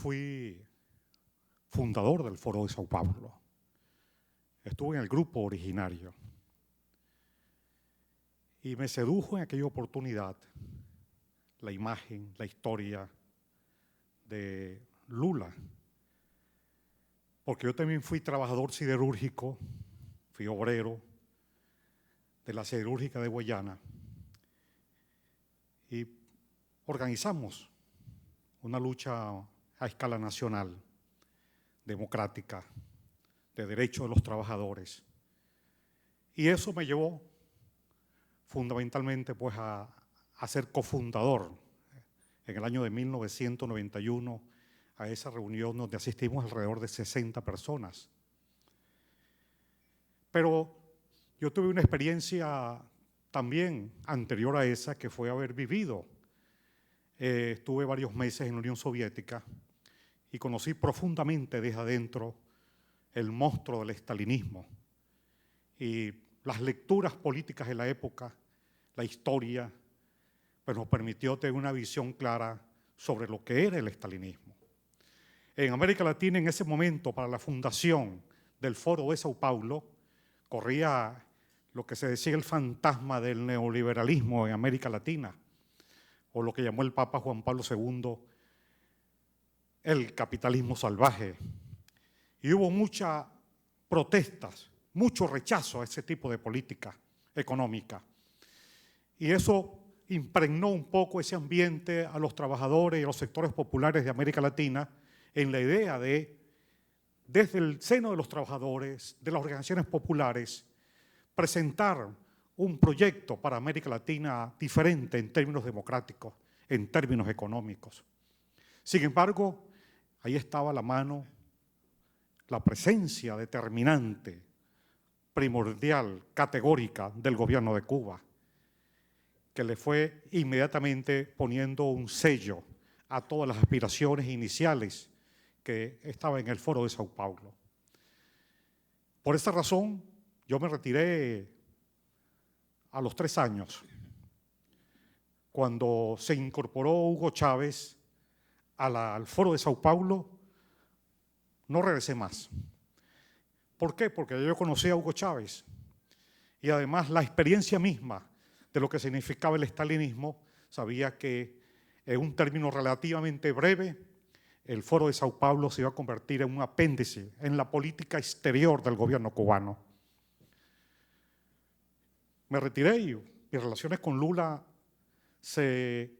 fui fundador del Foro de Sao Paulo. Estuve en el grupo originario. Y me sedujo en aquella oportunidad la imagen, la historia de Lula. Porque yo también fui trabajador siderúrgico, fui obrero de la siderúrgica de Guayana. Y organizamos una lucha a escala nacional, democrática, de derechos de los trabajadores. Y eso me llevó fundamentalmente pues, a ser cofundador en el año de 1991 a esa reunión donde asistimos alrededor de 60 personas. Pero yo tuve una experiencia también anterior a esa, que fue haber vivido. Estuve varios meses en la Unión Soviética y conocí profundamente desde adentro el monstruo del estalinismo y las lecturas políticas de la época, la historia, pues nos permitió tener una visión clara sobre lo que era el estalinismo. En América Latina, en ese momento, para la fundación del Foro de Sao Paulo, corría lo que se decía el fantasma del neoliberalismo en América Latina, o lo que llamó el Papa Juan Pablo II el capitalismo salvaje. Y hubo muchas protestas, mucho rechazo a ese tipo de política económica. Y eso impregnó un poco ese ambiente a los trabajadores y a los sectores populares de América Latina en la idea de, desde el seno de los trabajadores, de las organizaciones populares, presentar un proyecto para América Latina diferente en términos democráticos, en términos económicos. Sin embargo, ahí estaba la mano, la presencia determinante, primordial, categórica del gobierno de Cuba, que le fue inmediatamente poniendo un sello a todas las aspiraciones iniciales que estaban en el Foro de Sao Paulo. Por esa razón, yo me retiré a los 3 años, cuando se incorporó Hugo Chávez al Foro de Sao Paulo. No regresé más. ¿Por qué? Porque yo conocí a Hugo Chávez y además la experiencia misma de lo que significaba el estalinismo, sabía que en un término relativamente breve el Foro de Sao Paulo se iba a convertir en un apéndice en la política exterior del gobierno cubano. Me retiré y mis relaciones con Lula se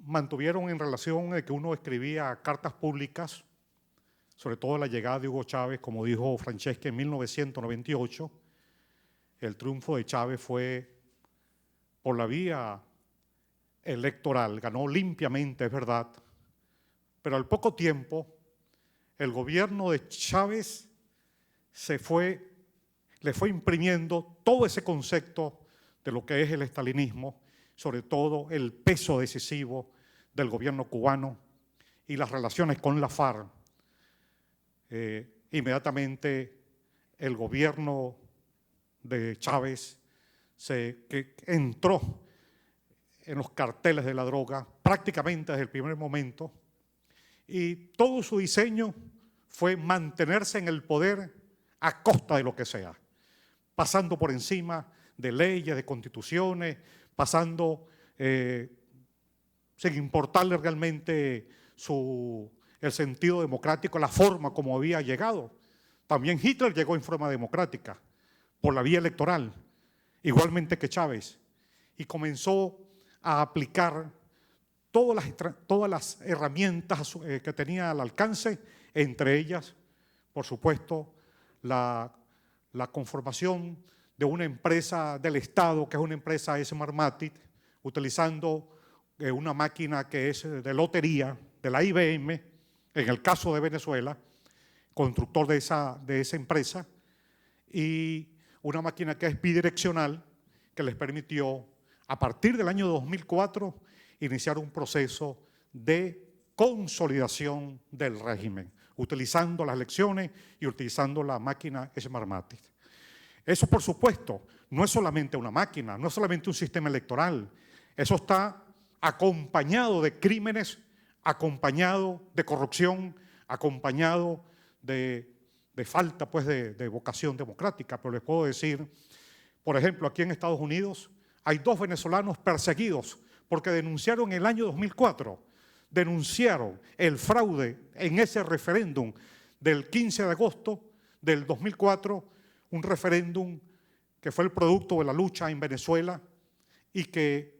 mantuvieron en relación de que uno escribía cartas públicas, sobre todo la llegada de Hugo Chávez, como dijo Franceschi en 1998. El triunfo de Chávez fue por la vía electoral, ganó limpiamente, es verdad, pero al poco tiempo el gobierno de Chávez le fue imprimiendo todo ese concepto de lo que es el estalinismo, sobre todo el peso decisivo del gobierno cubano y las relaciones con la FARC. Inmediatamente el gobierno de Chávez que entró en los carteles de la droga prácticamente desde el primer momento, y todo su diseño fue mantenerse en el poder a costa de lo que sea, pasando por encima de leyes, de constituciones, pasando sin importarle realmente el sentido democrático, la forma como había llegado. También Hitler llegó en forma democrática, por la vía electoral, igualmente que Chávez, y comenzó a aplicar todas las herramientas que tenía al alcance, entre ellas, por supuesto, la conformación de una empresa del Estado, que es una empresa Smartmatic, utilizando una máquina que es de lotería, de la IBM, en el caso de Venezuela, constructor de esa empresa, y una máquina que es bidireccional, que les permitió, a partir del año 2004, iniciar un proceso de consolidación del régimen, utilizando las elecciones y utilizando la máquina Smartmatic. Eso, por supuesto, no es solamente una máquina, no es solamente un sistema electoral, eso está acompañado de crímenes acompañado de corrupción, acompañado de falta pues, de vocación democrática. Pero les puedo decir, por ejemplo, aquí en Estados Unidos hay 2 venezolanos perseguidos porque denunciaron en el año 2004, denunciaron el fraude en ese referéndum del 15 de agosto del 2004, un referéndum que fue el producto de la lucha en Venezuela y que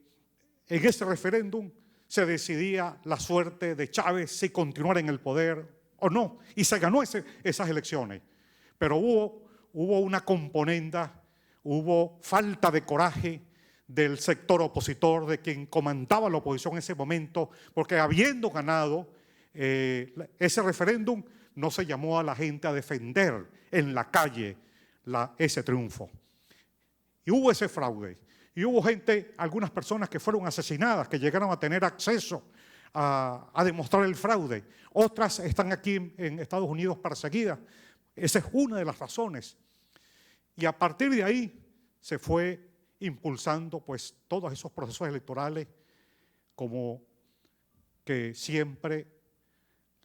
en ese referéndum se decidía la suerte de Chávez si continuar en el poder o no, y se ganó esas elecciones. Pero hubo una componenda, hubo falta de coraje del sector opositor, de quien comandaba la oposición en ese momento, porque habiendo ganado ese referéndum, no se llamó a la gente a defender en la calle ese triunfo. Y hubo ese fraude. Y hubo gente, algunas personas que fueron asesinadas, que llegaron a tener acceso a demostrar el fraude. Otras están aquí en Estados Unidos perseguidas. Esa es una de las razones. Y a partir de ahí se fue impulsando pues, todos esos procesos electorales como que siempre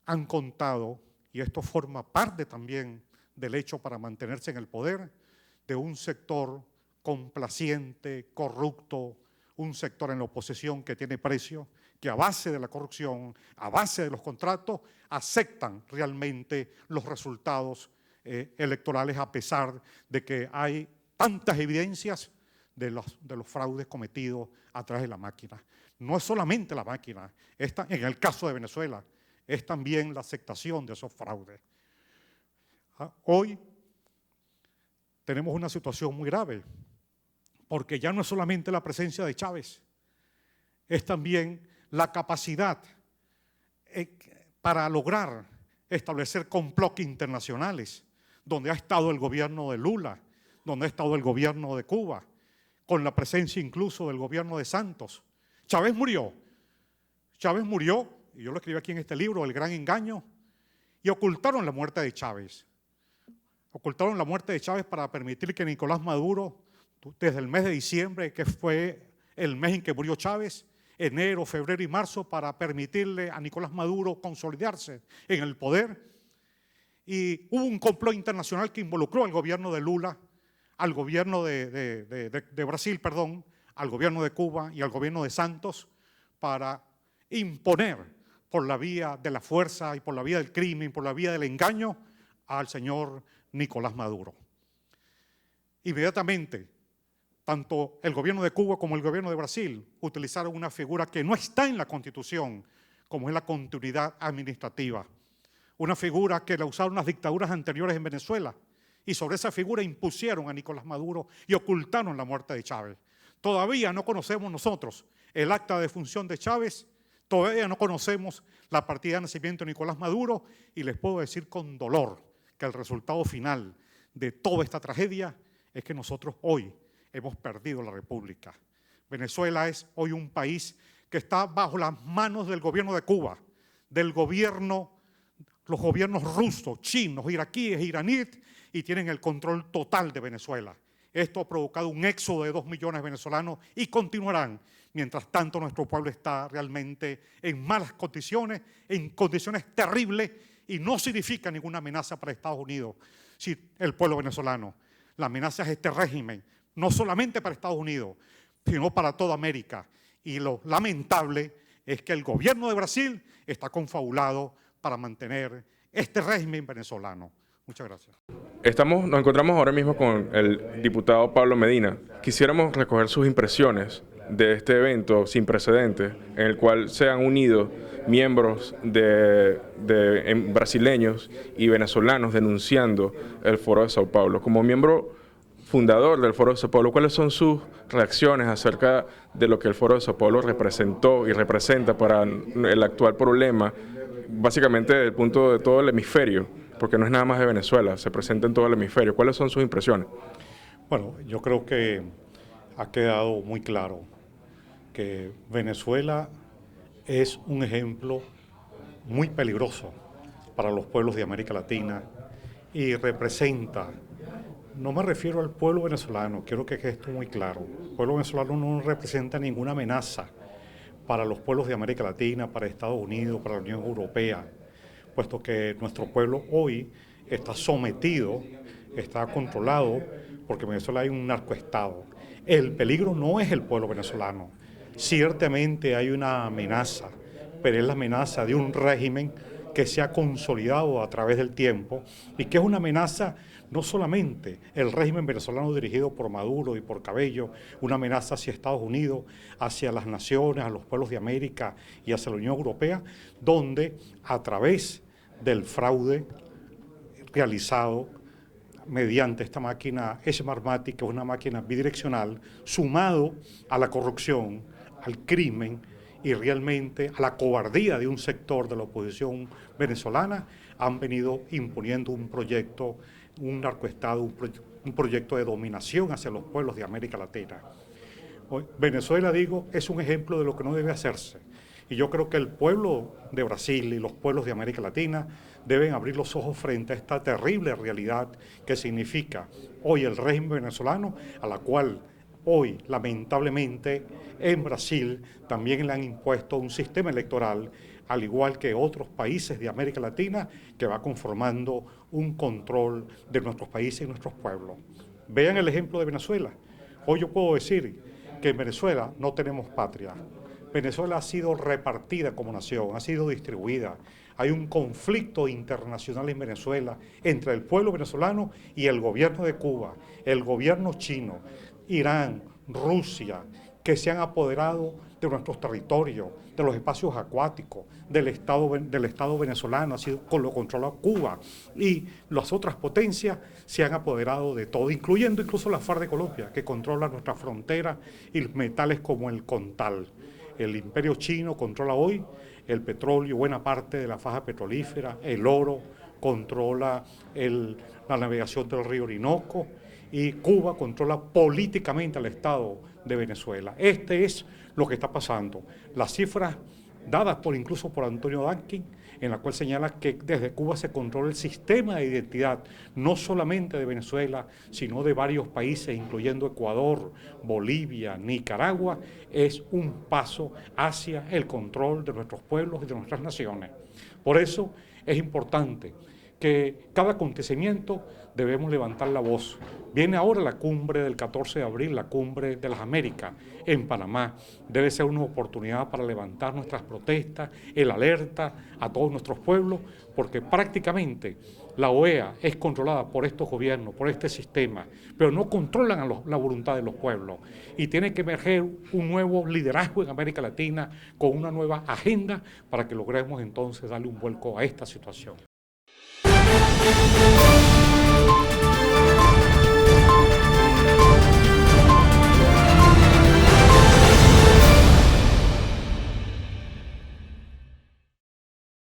han contado, y esto forma parte también del hecho para mantenerse en el poder, de un sector complaciente, corrupto, un sector en la oposición que tiene precio, que a base de la corrupción, a base de los contratos, aceptan realmente los resultados electorales a pesar de que hay tantas evidencias de los fraudes cometidos a través de la máquina. No es solamente la máquina, en el caso de Venezuela, es también la aceptación de esos fraudes. Hoy tenemos una situación muy grave, porque ya no es solamente la presencia de Chávez, es también la capacidad para lograr establecer complots internacionales, donde ha estado el gobierno de Lula, donde ha estado el gobierno de Cuba, con la presencia incluso del gobierno de Santos. Chávez murió, y yo lo escribí aquí en este libro, El Gran Engaño, y ocultaron la muerte de Chávez. Ocultaron la muerte de Chávez para permitir que Nicolás Maduro, desde el mes de diciembre, que fue el mes en que murió Chávez, enero, febrero y marzo, para permitirle a Nicolás Maduro consolidarse en el poder. Y hubo un complot internacional que involucró al gobierno de Lula, al gobierno de Brasil, perdón, al gobierno de Cuba y al gobierno de Santos para imponer por la vía de la fuerza y por la vía del crimen, por la vía del engaño al señor Nicolás Maduro. Inmediatamente, tanto el gobierno de Cuba como el gobierno de Brasil utilizaron una figura que no está en la Constitución, como es la continuidad administrativa. Una figura que la usaron las dictaduras anteriores en Venezuela, y sobre esa figura impusieron a Nicolás Maduro y ocultaron la muerte de Chávez. Todavía no conocemos nosotros el acta de defunción de Chávez, todavía no conocemos la partida de nacimiento de Nicolás Maduro, y les puedo decir con dolor que el resultado final de toda esta tragedia es que nosotros hoy hemos perdido la República. Venezuela es hoy un país que está bajo las manos del gobierno de Cuba, los gobiernos rusos, chinos, iraquíes, iraníes, y tienen el control total de Venezuela. Esto ha provocado un éxodo de 2 millones de venezolanos y continuarán. Mientras tanto, nuestro pueblo está realmente en malas condiciones, en condiciones terribles, y no significa ninguna amenaza para Estados Unidos, si el pueblo venezolano. La amenaza es este régimen, no solamente para Estados Unidos, sino para toda América. Y lo lamentable es que el gobierno de Brasil está confabulado para mantener este régimen venezolano. Muchas gracias. Nos encontramos ahora mismo con el diputado Pablo Medina. Quisiéramos recoger sus impresiones de este evento sin precedentes, en el cual se han unido miembros brasileños y venezolanos denunciando el Foro de Sao Paulo. Como miembro fundador del Foro de Sao Paulo, ¿cuáles son sus reacciones acerca de lo que el Foro de Sao Paulo representó y representa para el actual problema, básicamente desde el punto de todo el hemisferio? Porque no es nada más de Venezuela, se presenta en todo el hemisferio. ¿Cuáles son sus impresiones? Bueno, yo creo que ha quedado muy claro que Venezuela es un ejemplo muy peligroso para los pueblos de América Latina y representa, no me refiero al pueblo venezolano, quiero que quede esto muy claro, el pueblo venezolano no representa ninguna amenaza para los pueblos de América Latina, para Estados Unidos, para la Unión Europea, puesto que nuestro pueblo hoy está sometido, está controlado, porque en Venezuela hay un narcoestado. El peligro no es el pueblo venezolano. Ciertamente hay una amenaza, pero es la amenaza de un régimen que se ha consolidado a través del tiempo y que es una amenaza no solamente el régimen venezolano dirigido por Maduro y por Cabello, una amenaza hacia Estados Unidos, hacia las naciones, a los pueblos de América y hacia la Unión Europea, donde a través del fraude realizado mediante esta máquina Smartmatic, que es una máquina bidireccional, sumado a la corrupción, al crimen y realmente a la cobardía de un sector de la oposición venezolana, han venido imponiendo un proyecto, un narcoestado, un proyecto de dominación hacia los pueblos de América Latina. Hoy, Venezuela, digo, es un ejemplo de lo que no debe hacerse. Y yo creo que el pueblo de Brasil y los pueblos de América Latina deben abrir los ojos frente a esta terrible realidad que significa hoy el régimen venezolano, a la cual hoy, lamentablemente, en Brasil también le han impuesto un sistema electoral, al igual que otros países de América Latina, que va conformando un control de nuestros países y nuestros pueblos. Vean el ejemplo de Venezuela. Hoy yo puedo decir que en Venezuela no tenemos patria. Venezuela ha sido repartida como nación, ha sido distribuida. Hay un conflicto internacional en Venezuela entre el pueblo venezolano y el gobierno de Cuba, el gobierno chino, Irán, Rusia, que se han apoderado de nuestros territorios, de los espacios acuáticos, del Estado venezolano, así lo controla Cuba, y las otras potencias se han apoderado de todo, incluyendo incluso la FARC de Colombia, que controla nuestras fronteras y metales como el coltan. El imperio chino controla hoy el petróleo, buena parte de la faja petrolífera, el oro, controla la navegación del río Orinoco, y Cuba controla políticamente al Estado de Venezuela. Este es lo que está pasando. Las cifras dadas incluso por Antonio Dankin, en la cual señala que desde Cuba se controla el sistema de identidad, no solamente de Venezuela, sino de varios países, incluyendo Ecuador, Bolivia, Nicaragua, es un paso hacia el control de nuestros pueblos y de nuestras naciones. Por eso es importante que cada acontecimiento debemos levantar la voz. Viene ahora la cumbre del 14 de abril, la cumbre de las Américas en Panamá. Debe ser una oportunidad para levantar nuestras protestas, el alerta a todos nuestros pueblos, porque prácticamente la OEA es controlada por estos gobiernos, por este sistema, pero no controlan la voluntad de los pueblos. Y tiene que emerger un nuevo liderazgo en América Latina con una nueva agenda para que logremos entonces darle un vuelco a esta situación.